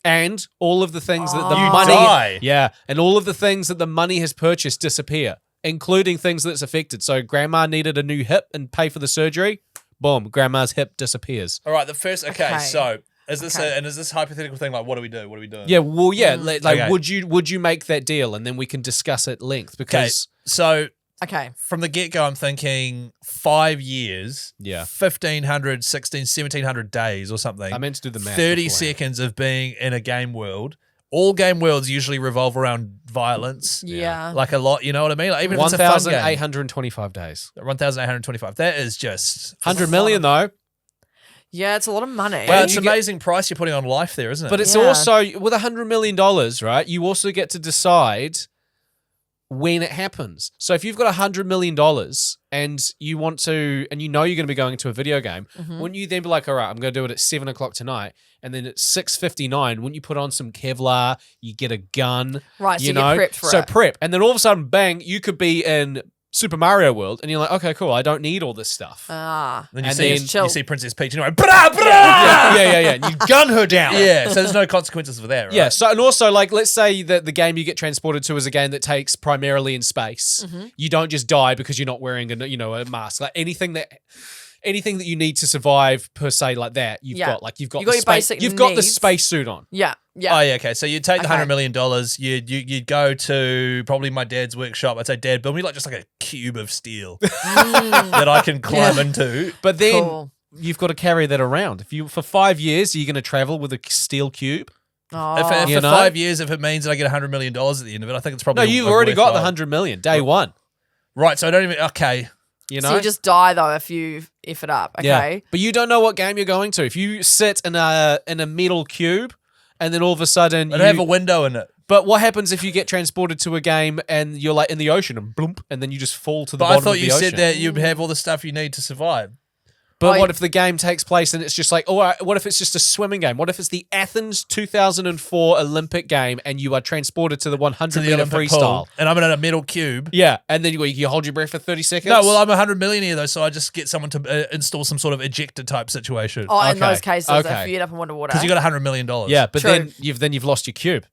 And all of the things that the money... die? Yeah, and all of the things that the money has purchased disappear, including things that's affected. So grandma needed a new hip and pay for the surgery. Boom, grandma's hip disappears. All right, the first... Okay. So... Is this is this hypothetical thing like what do we do? What are we doing? Yeah, well, yeah. Like, would you make that deal, and then we can discuss at length? Because so okay, from the get go, I'm thinking 5 years. Yeah, 1,500, 16, 1,700 days or something. I meant to do the math. 30 seconds of being in a game world. All game worlds usually revolve around violence. Yeah, like a lot. You know what I mean? Like even if it's a fun game. 1,825 days. 1,825. That is just 100 million though. Yeah, it's a lot of money. Well, it's an amazing price you're putting on life there, isn't it? But it's also, with $100 million, right, you also get to decide when it happens. So if you've got $100 million and you want to, and you know you're going to be going to a video game, wouldn't you then be like, all right, I'm going to do it at 7 o'clock tonight, and then at 6:59, wouldn't you put on some Kevlar, you get a gun, right, so you get prepped for it. So prep. And then all of a sudden, bang, you could be in Super Mario World, and you're like, okay, cool, I don't need all this stuff. Then and you see Princess Peach, and you're like, brah, brah! Yeah. And you gun her down. Yeah, so there's no consequences for that, right? Yeah, so, and also, like, let's say that the game you get transported to is a game that takes primarily in space. You don't just die because you're not wearing a mask. Like, anything that you need to survive per se, like that, you've got your basic you've got the space suit on. Yeah. Oh yeah, okay. So you'd take the $100 million. You'd go to probably my dad's workshop. I'd say, Dad, build me just like a cube of steel that I can climb into. But then you've got to carry that around. For 5 years, you're going to travel with a steel cube. If for 5 years, if it means that I get $100 million at the end of it, I think it's probably you've already got the $100 million day one. Right. So I don't even. Okay. So you just die though if you F it up. Okay. Yeah. But you don't know what game you're going to. If you sit in a metal cube, and then all of a sudden you have a window in it. But what happens if you get transported to a game and you're like in the ocean and bloomp, and then you just fall to the bottom of the ocean? But I thought you said that you'd have all the stuff you need to survive. But what if the game takes place and it's just like, what if it's just a swimming game? What if it's the Athens 2004 Olympic game and you are transported to the 100-meter freestyle? Pool, and I'm in a metal cube. Yeah, and then you hold your breath for 30 seconds? No, well, I'm 100 million here, though, so I just get someone to install some sort of ejector type situation. Oh, in those cases, if you end up in underwater. Because you got $100 million. Yeah, but then you've lost your cube.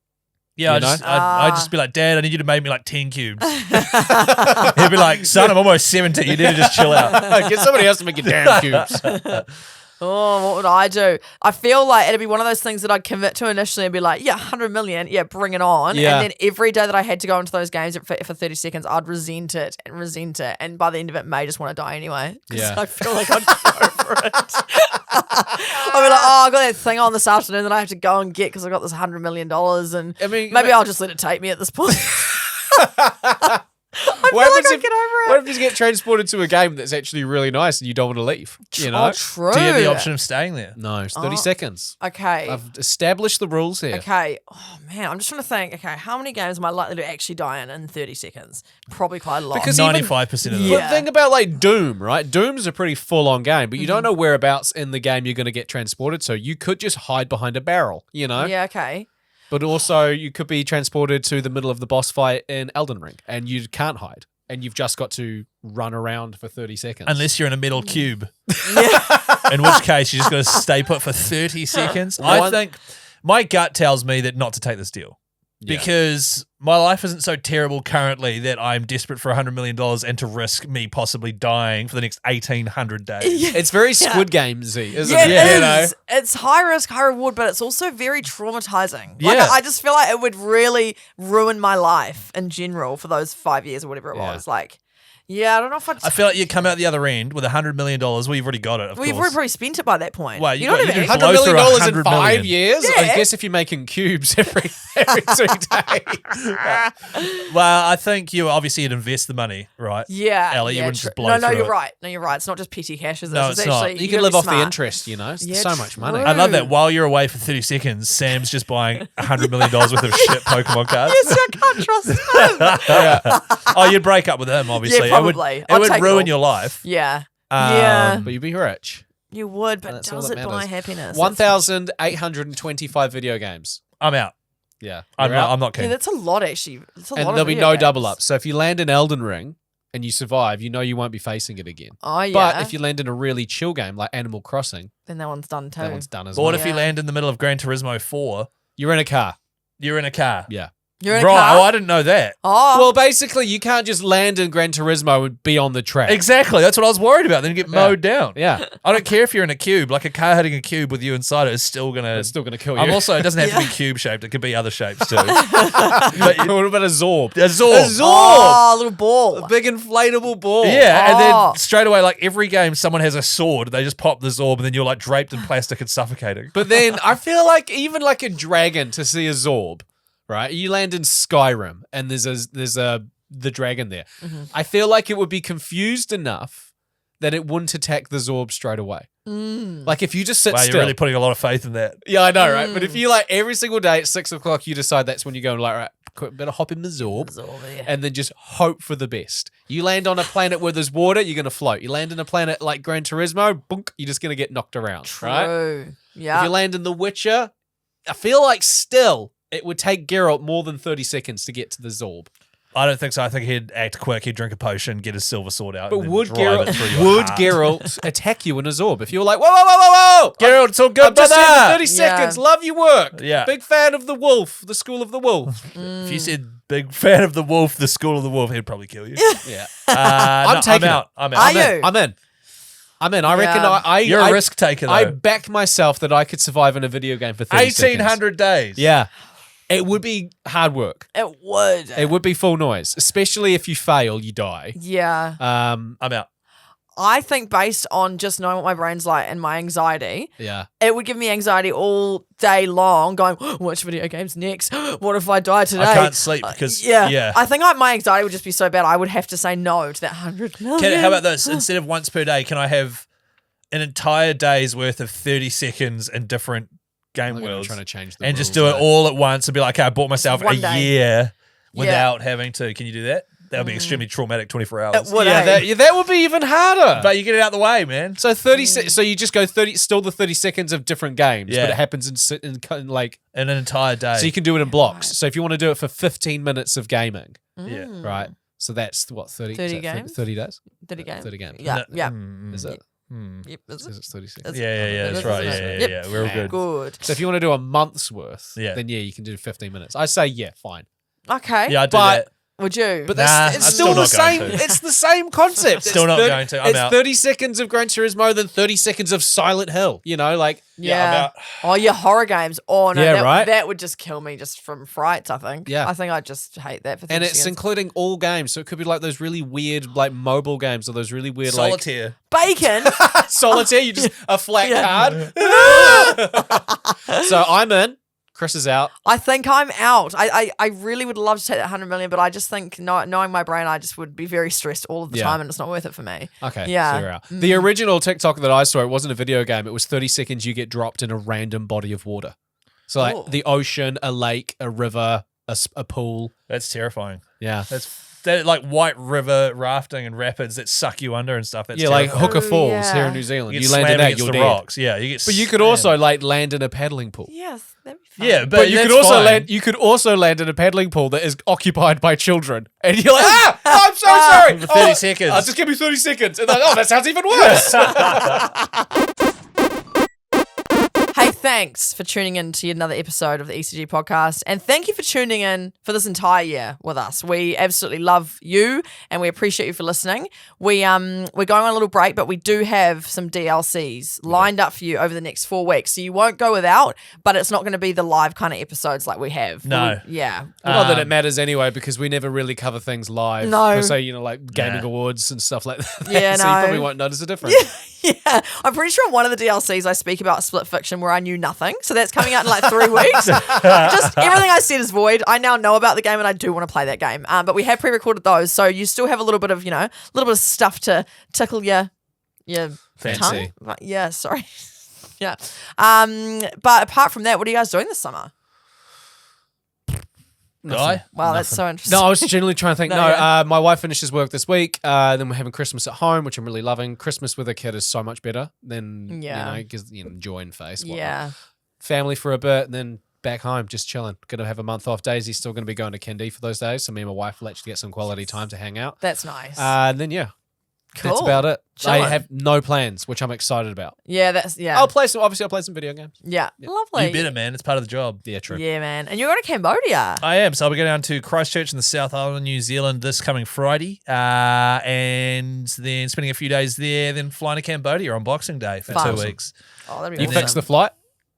Yeah, I'd just be like, Dad, I need you to make me like 10 cubes. He'd be like, son, I'm almost 70. You need to just chill out. Get somebody else to make your damn cubes. Oh, what would I do? I feel like it'd be one of those things that I'd commit to initially and be like, yeah, 100 million, yeah, bring it on. Yeah. And then every day that I had to go into those games for 30 seconds, I'd resent it. And by the end of it, may just want to die anyway. Yeah. I feel like I'd go for it. I'd be like, I got that thing on this afternoon that I have to go and get because I got this $100 million. And maybe I'll just let it take me at this point. What if you get transported to a game that's actually really nice and you don't want to leave? You know? Oh, true. Do you have the option of staying there? No, it's 30 seconds. Okay. I've established the rules here. Okay. Oh, man. I'm just trying to think. Okay. How many games am I likely to actually die in 30 seconds? Probably quite a lot. Because 95% of them. But think about like Doom, right? Doom's a pretty full-on game, but you don't know whereabouts in the game you're going to get transported, so you could just hide behind a barrel, you know? Yeah, okay. But also, you could be transported to the middle of the boss fight in Elden Ring, and you can't hide. And you've just got to run around for 30 seconds. Unless you're in a metal cube. In which case, you just got to stay put for 30 seconds. I think my gut tells me that not to take this deal. Yeah. Because my life isn't so terrible currently that I'm desperate for $100 million and to risk me possibly dying for the next 1,800 days. Yeah. It's very Squid Game-y, isn't it? Yeah, it is. It's high risk, high reward, but it's also very traumatizing. Like, yeah. I just feel like it would really ruin my life in general for those 5 years or whatever it was. Like, Yeah, I don't know if I feel like you come out the other end with $100 million. Well, you've already got it, of We've course. probably spent it by that point. Well, you know what I mean? blow $100 million through in 100 5 million. years? Yeah. I guess if you're making cubes every 2 days. Well, I think you'd invest the money, right? Yeah. Ellie, you yeah, wouldn't true. just blow No, through you're it. right. No, you're right. It's not just petty cash, is it? No, it's not. actually, You gotta can live be off the smart. interest, you know? It's Yeah, so much money. true. I love that while you're away for 30 seconds, Sam's just buying $100 million worth of shit Pokemon cards. Yes, I can't trust him. Oh, you'd break up with him, obviously. Yeah, probably. It I'd would take it ruin all. your life. Yeah. Yeah. But you'd be rich. You would, but That's all does that it buy matters. happiness? 1,825 video games. I'm out. Yeah. I'm You're out. not Yeah, keen. that's a lot, actually. It's a lot And of there'll be video no games. double ups. So if you land in Elden Ring and you survive, you know you won't be facing it again. Oh, yeah. But if you land in a really chill game like Animal Crossing, then that one's done too. that one's done as But what well. if you Yeah. land in the middle of Gran Turismo 4? You're in a car. You're in a car. Yeah. You're in a Right. car? Oh, I didn't know that. Oh, Well, basically, you can't just land in Gran Turismo and be on the track. Exactly. That's what I was worried about. Then you get mowed down. Yeah. I don't care if you're in a cube. Like a car hitting a cube with you inside it is still going to... It's still going to kill you. I'm also... It doesn't have to Yeah. be cube shaped. It could be other shapes too. what about a Zorb? A Zorb. oh, little ball. A big inflatable ball. Yeah, and Oh. then straight away, like every game, someone has a sword. They just pop the Zorb, and then you're like draped in plastic and suffocating. But then I feel like even like a dragon to see a Zorb, right? You land in Skyrim and there's the dragon there. Mm-hmm. I feel like it would be confused enough that it wouldn't attack the Zorb straight away. Mm. Like if you just sit Wow, still. you're really putting a lot of faith in that. Yeah, I know, right? But if you like every single day at 6 o'clock, you decide that's when you go and like, right, better hop in the Zorb. Zorb, And then just hope for the best. You land on a planet where there's water, you're going to float. You land in a planet like Gran Turismo, boonk, you're just going to get knocked around, right? True. If Yeah. you land in The Witcher, I feel like still it would take Geralt more than 30 seconds to get to the Zorb. I don't think so. I think he'd act quick. He'd drink a potion, get his silver sword out. But and then would drive it through your Geralt, heart. Geralt attack you in a Zorb? If you were like, whoa, whoa, whoa, whoa, whoa! Geralt, it's all good, I'm just here for brother. 30 seconds. Love your work. Yeah. Big fan of the wolf, the school of the wolf. If you said big fan of the wolf, the school of the wolf, he'd probably kill you. Yeah. I'm taking out. it. I'm out. Are I'm in. you? I'm in. I reckon Yeah. I You're a risk taker, though. I back myself that I could survive in a video game for 30 seconds. 1,800 days. Yeah. It would be hard work. It would. It would be full noise, especially if you fail, you die. Yeah. I'm out. I think based on just knowing what my brain's like and my anxiety, Yeah. it would give me anxiety all day long going, which video game's next? What if I die today? I can't sleep because, yeah. I think my anxiety would just be so bad I would have to say no to that 100 million. How about this? Instead of once per day, can I have an entire day's worth of 30 seconds in different game I'm worlds? trying to change the And just rules, do it all at once and be like, okay, I bought myself One a day. year without having to. Can you do that? That would be extremely traumatic 24 hours. It would, Yeah, eh? that would be even harder. But you get it out the way, man. So 30 so you just go 30 still the 30 seconds of different games, Yeah. but it happens in like In an entire day. so you can do it in blocks. So if you want to do it for 15 minutes of gaming, yeah. right? So that's what 30 30 is that games? 30 days? 30 games. 30 games. Yeah, yeah. Is it? Yep, is Says it? it's 36. That's- Yeah, that's right. Yeah, Yep. yeah. We're all good. Good. So if you want to do a month's worth, Yeah. then you can do 15 minutes. I say fine. Okay. Yeah, I do But- that. Would you? But Nah, that's I'm it's still still the not going same. to. It's the same concept. Still It's not 30 going to. I'm it's out. 30 seconds of Gran Turismo, then 30 seconds of Silent Hill. You know, like yeah. I'm out. Oh, yeah, horror games. Oh, no. Yeah, that, right? That would just kill me just from frights, I think. Yeah. I think I'd just hate that for 30 and it's seconds. including all games. So it could be like those really weird, like mobile games or those really weird, Solitaire. Bacon. like solitaire. You just a flat Yeah. card. So I'm in. Chris is out. I think I'm out. I really would love to take that 100 million, but I just think knowing my brain, I just would be very stressed all of the Yeah. time and it's not worth it for me. Okay. Yeah. So you're out. The original TikTok that I saw, it wasn't a video game. It was 30 seconds. You get dropped in a random body of water. So like Oh. the ocean, a lake, a river, a pool. That's terrifying. Yeah. That like white river rafting and rapids that suck you under and stuff. That's Yeah, like terrifying. Hooker Oh, Falls yeah. here in New Zealand. You You get land in slammed that, against you're the dead. rocks. Yeah, you get. But you could slammed. also like land in a paddling pool. Yes, that'd be fun. Yeah, But you could that's also fine. land. You could also land in a paddling pool that is occupied by children, and you're like, "Ah, oh, I'm so sorry." For 30 seconds. Just give me 30 seconds, and like, oh, that sounds even worse. Hey, thanks for tuning in to another episode of the ECG podcast. And thank you for tuning in for this entire year with us. We absolutely love you and we appreciate you for listening. We're going on a little break, but we do have some DLCs lined up for you over the next 4 weeks. So you won't go without, but it's not going to be the live kind of episodes like we have. No. Yeah. Not that it matters anyway, because we never really cover things live. No. So, like gaming awards and stuff like that. Yeah, so no. you probably won't notice a difference. Yeah, I'm pretty sure in one of the DLCs I speak about Split Fiction where I knew nothing. So that's coming out in like 3 weeks. Just everything I said is void. I now know about the game and I do want to play that game. But we have pre-recorded those, so you still have a little bit of, a little bit of stuff to tickle your Fancy. tongue. Yeah, sorry. Yeah. But apart from that, what are you guys doing this summer? Guy? Wow, that's so interesting. No, I was genuinely trying to think. No, No, yeah. my wife finishes work this week. Then we're having Christmas at home, which I'm really loving. Christmas with a kid is so much better than, gives joy in face. Whatnot. Yeah. Family for a bit, and then back home, just chilling. Going to have a month off. Daisy's still going to be going to Kindy for those days. So me and my wife will actually get some quality time to hang out. That's nice. And then, that's Cool. about it. Chilling. I have no plans, which I'm excited about. Yeah. I'll play some video games. Yeah. Lovely. You better, man. It's part of the job. Yeah, true. Yeah, man. And you're going to Cambodia. I am. So I'll be going down to Christchurch in the South Island, New Zealand this coming Friday. And then spending a few days there, then flying to Cambodia on Boxing Day for Fun. 2 weeks. Oh, that'd be You awesome. fixed the flight?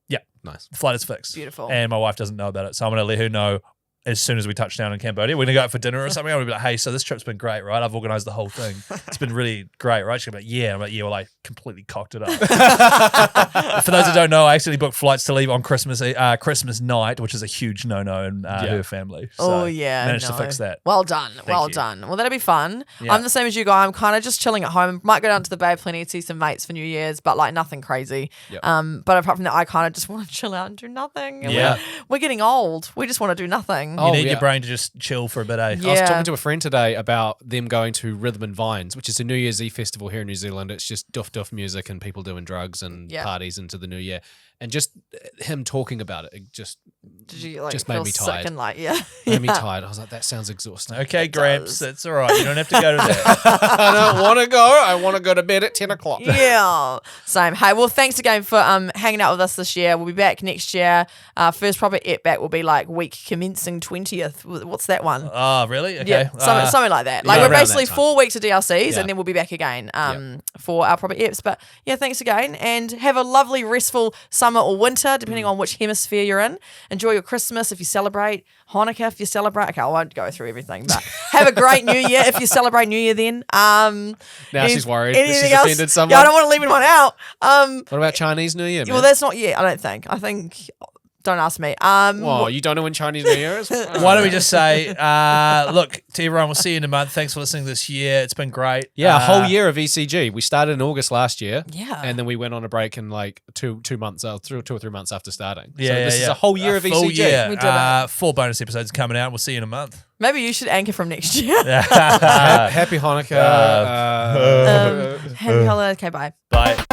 Yeah. Nice. The flight is fixed. Beautiful. And my wife doesn't know about it. So I'm going to let her know as soon as we touch down in Cambodia. We're going to go out for dinner or something. I'm going to be like, hey, so this trip's been great, right? I've organised the whole thing. It's been really great, right? She's going to be like, yeah. I'm like, yeah, well, I completely cocked it up. For those who don't know, I actually booked flights to leave on Christmas night, which is a huge no-no in her family. So Oh, yeah. managed to fix that. Well done. Well you. done. Well, that'll be fun. Yeah. I'm the same as you guys. I'm kind of just chilling at home. Might go down to the Bay of Plenty to see some mates for New Year's, but like nothing crazy. Yep. But apart from that, I kind of just want to chill out and do nothing. And Yeah. We're getting old. We just want to do nothing. Oh, You need yeah. your brain to just chill for a bit, eh? Yeah. I was talking to a friend today about them going to Rhythm and Vines, which is a New Year's Eve festival here in New Zealand. It's just duff music and people doing drugs and parties into the new year. And just him talking about it just Did you like just feel made me sick tired. and like made me tired. I was like, that sounds exhausting. Okay, It Gramps, does. that's all right. You don't have to go to that. I don't want to go. I want to go to bed at 10 o'clock. Yeah, same. Hey, well, thanks again for hanging out with us this year. We'll be back next year. First proper ep back will be like week commencing 20th. What's that one? Oh, really? Okay. Yeah, something like that. Like yeah, we're around basically that time. 4 weeks of DLCs Yeah. and then we'll be back again for our proper eps. But yeah, thanks again and have a lovely restful summer or winter, depending on which hemisphere you're in. Enjoy your Christmas if you celebrate, Hanukkah if you celebrate. Okay, I won't go through everything, but have a great New Year if you celebrate New Year then. Now she's worried that anything she's else? offended someone. Yeah, I don't want to leave anyone out. What about Chinese New Year, man? Well, that's not yet, I don't think. I think, don't ask me. Well, you don't know when Chinese New Year is? Why don't we just say, look, to everyone, we'll see you in a month. Thanks for listening this year. It's been great. Yeah, a whole year of ECG. We started in August last year. Yeah. And then we went on a break in like 2 months, 2 or 3 months after starting. Yeah, so this is yeah. a whole year of full ECG. year. We did it. 4 bonus episodes coming out. We'll see you in a month. Maybe you should anchor from next year. Happy Hanukkah. Happy holiday. Okay, bye. Bye.